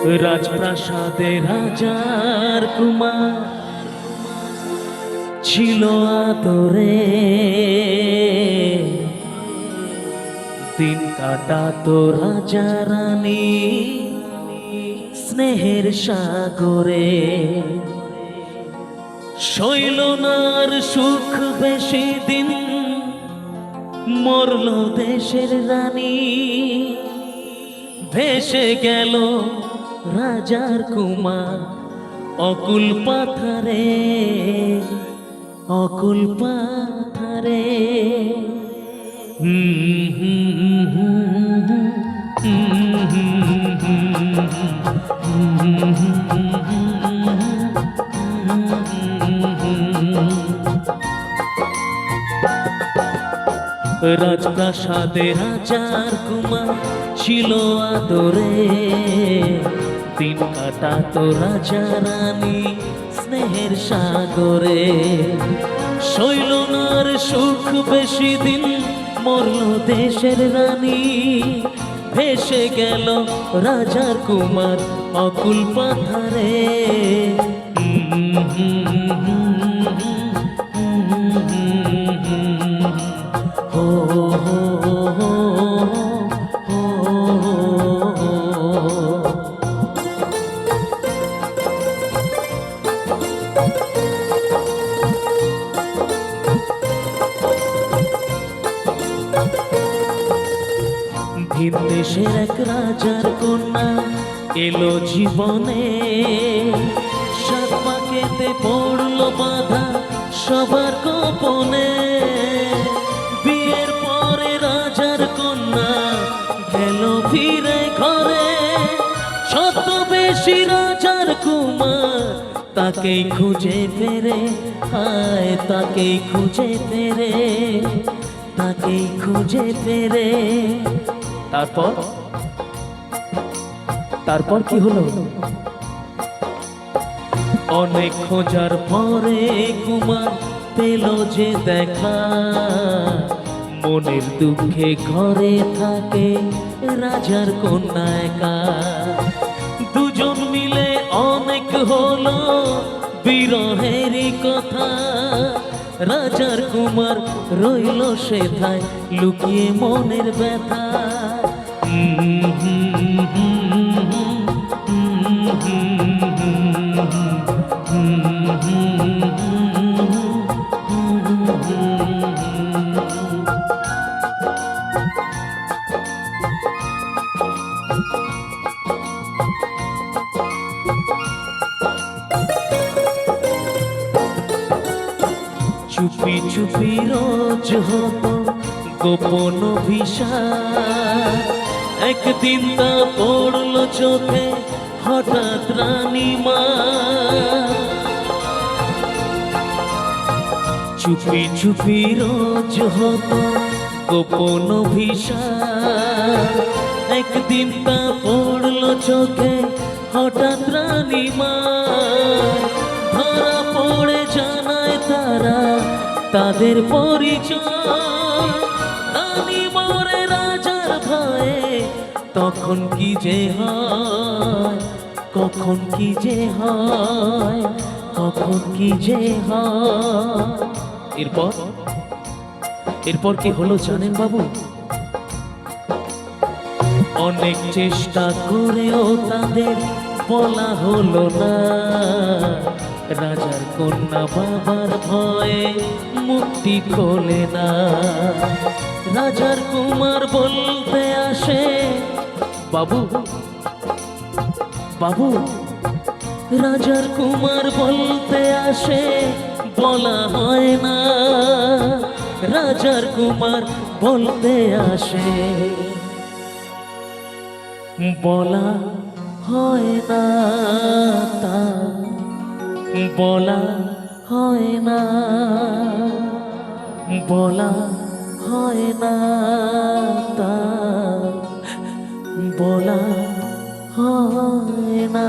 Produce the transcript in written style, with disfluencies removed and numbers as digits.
রাজপ্রাসাদে রাজার কুমার ছিল আদরে, দিন কাটাতো রাজা রানী স্নেহের সাগরে। শৈলনার সুখ বেশি দিন, মরল দেশের রানী, ভেসে গেল রাজার কুমার অকুল পাথারে, অকুল পাথারে। রাজপ্রাসাদে রাজার কুমার ছিল আদরে, দিন কাটাতো রাজা রানী স্নেহের সাগরে। শৈলনার সুখ বেশি দিন, মরল দেশের রানী, ভেসে গেল রাজার কুমার অকুল পাথারে। ভিন দেশের এক রাজার কন্যা এলো জীবনে, সাত পাকেতে পড়লো বাধা সবার গোপনে। বিয়ের পরে রাজার কন্যা গেল ফিরে ঘরে, ছদ্মবেশী রাজার কুমার তাকেই খুঁজে ফেরে, হায় তাকেই খুঁজে ফেরে, তাকেই খুঁজে ফেরে। তারপর তারপর কি হলো? অনেক খোঁজার পরে কুমার পেল যে দেখা, মনের দুঃখে ঘরে থাকে রাজার কন্যা একা। দুজন মিলে অনেক হলো বিরহেরই কথা, রাজার কুমার রইল সেথায় লুকিয়ে মনের ব্যথা। চুপি চুপি রোজ হতো গোপন অভিশাপ, একদিন তা পড়লো চোখে হঠাৎ রানীমা। চুপি চুপি রোজ হতো গোপন অভিশাপ, একদিন তা পড়লো চোখে হঠাৎ রানীমা। ধরা পড়ে জানায় তারা তাদের পরিচয়, রানী মরে রাজার ভয়ে তখন কি যে হয়, কখন কি যে হয়, কখন কি যে হয়। এরপর এরপর কি হলো জানেন বাবু? অনেক চেষ্টা করেও তাদের বলা হলো না, রাজার কন্যা বাবার ভয়ে মুক্তি খোলে না। রাজার কুমার বলতে আসে, বাবু বাবু, রাজার কুমার বলতে আসে বলা হয় না, রাজার কুমার বলতে আসে বলা হয় না, তা বলা হয় না, বলা হয় না, তা বলা হয় না।